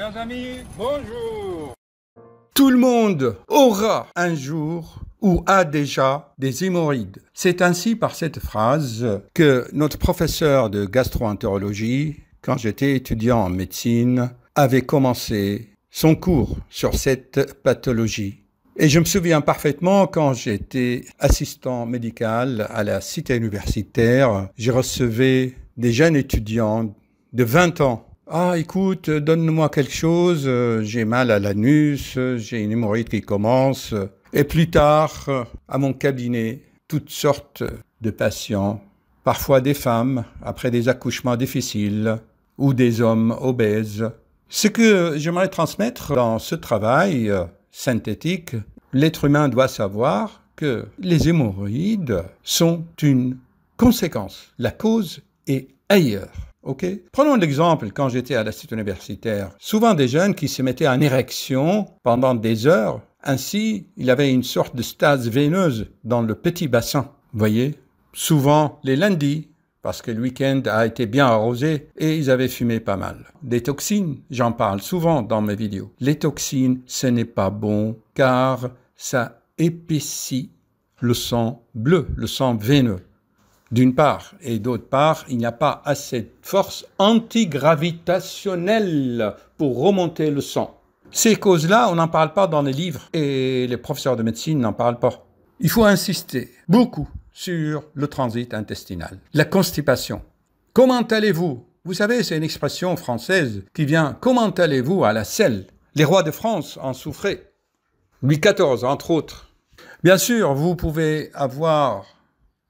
Chers amis, bonjour. Tout le monde aura un jour ou a déjà des hémorroïdes. C'est ainsi par cette phrase que notre professeur de gastro-entérologie, quand j'étais étudiant en médecine, avait commencé son cours sur cette pathologie. Et je me souviens parfaitement quand j'étais assistant médical à la cité universitaire, je recevais des jeunes étudiants de 20 ans. Ah, écoute, donne-moi quelque chose, j'ai mal à l'anus, j'ai une hémorroïde qui commence. Et plus tard, à mon cabinet, toutes sortes de patients, parfois des femmes après des accouchements difficiles ou des hommes obèses. Ce que j'aimerais transmettre dans ce travail synthétique, l'être humain doit savoir que les hémorroïdes sont une conséquence. La cause est ailleurs. Okay. Prenons l'exemple, quand j'étais à la cité universitaire, souvent des jeunes qui se mettaient en érection pendant des heures. Ainsi, il avait une sorte de stase veineuse dans le petit bassin. Vous voyez, souvent les lundis, parce que le week-end a été bien arrosé et ils avaient fumé pas mal. Des toxines, j'en parle souvent dans mes vidéos. Les toxines, ce n'est pas bon car ça épaissit le sang bleu, le sang veineux. D'une part, et d'autre part, il n'y a pas assez de force antigravitationnelle pour remonter le sang. Ces causes-là, on n'en parle pas dans les livres et les professeurs de médecine n'en parlent pas. Il faut insister beaucoup sur le transit intestinal, la constipation. Comment allez-vous? Vous savez, c'est une expression française qui vient « Comment allez-vous » à la selle. Les rois de France en souffraient. Louis XIV, entre autres. Bien sûr, vous pouvez avoir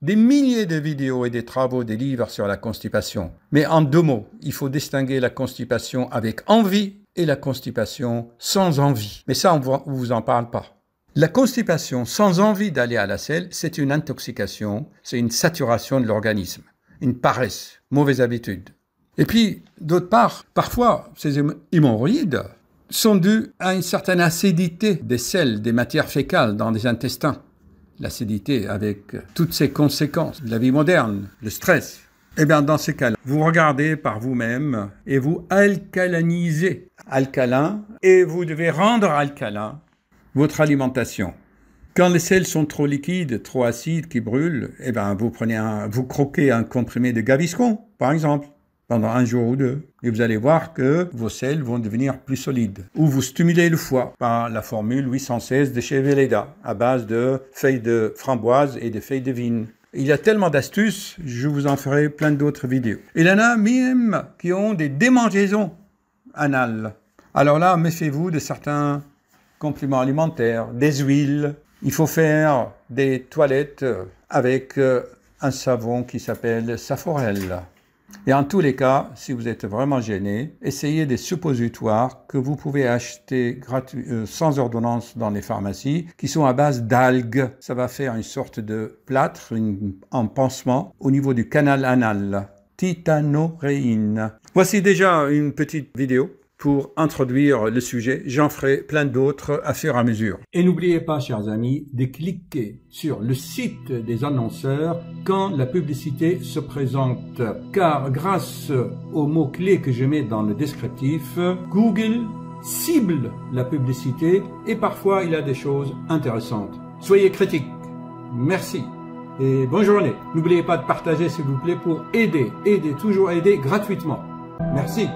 des milliers de vidéos et des travaux, des livres sur la constipation. Mais en 2 mots, il faut distinguer la constipation avec envie et la constipation sans envie. Mais ça, on ne vous en parle pas. La constipation sans envie d'aller à la selle, c'est une intoxication, c'est une saturation de l'organisme, une paresse, mauvaise habitude. Et puis, d'autre part, parfois, ces hémorroïdes sont dus à une certaine acidité des selles, des matières fécales dans les intestins. L'acidité avec toutes ses conséquences de la vie moderne, le stress. Eh bien, dans ces cas-là, vous regardez par vous-même et vous alcalinisez. Alcalin, et vous devez rendre alcalin votre alimentation. Quand les selles sont trop liquides, trop acides, qui brûlent, eh bien, vous croquez un comprimé de Gaviscon, par exemple, pendant 1 jour ou 2. Et vous allez voir que vos selles vont devenir plus solides. Ou vous stimulez le foie par la formule 816 de chez Velleda, à base de feuilles de framboise et de feuilles de vigne. Il y a tellement d'astuces, je vous en ferai plein d'autres vidéos. Il y en a même qui ont des démangeaisons anales. Alors là, méfiez-vous de certains compléments alimentaires, des huiles. Il faut faire des toilettes avec un savon qui s'appelle Saforel. Et en tous les cas, si vous êtes vraiment gêné, essayez des suppositoires que vous pouvez acheter sans ordonnance dans les pharmacies, qui sont à base d'algues. Ça va faire une sorte de plâtre, un pansement au niveau du canal anal. Titanoréine. Voici déjà une petite vidéo pour introduire le sujet. J'en ferai plein d'autres à fur et à mesure. Et n'oubliez pas, chers amis, de cliquer sur le site des annonceurs quand la publicité se présente. Car grâce aux mots-clés que je mets dans le descriptif, Google cible la publicité et parfois il y a des choses intéressantes. Soyez critiques. Merci. Et bonne journée. N'oubliez pas de partager, s'il vous plaît, pour aider. Toujours aider gratuitement. Merci.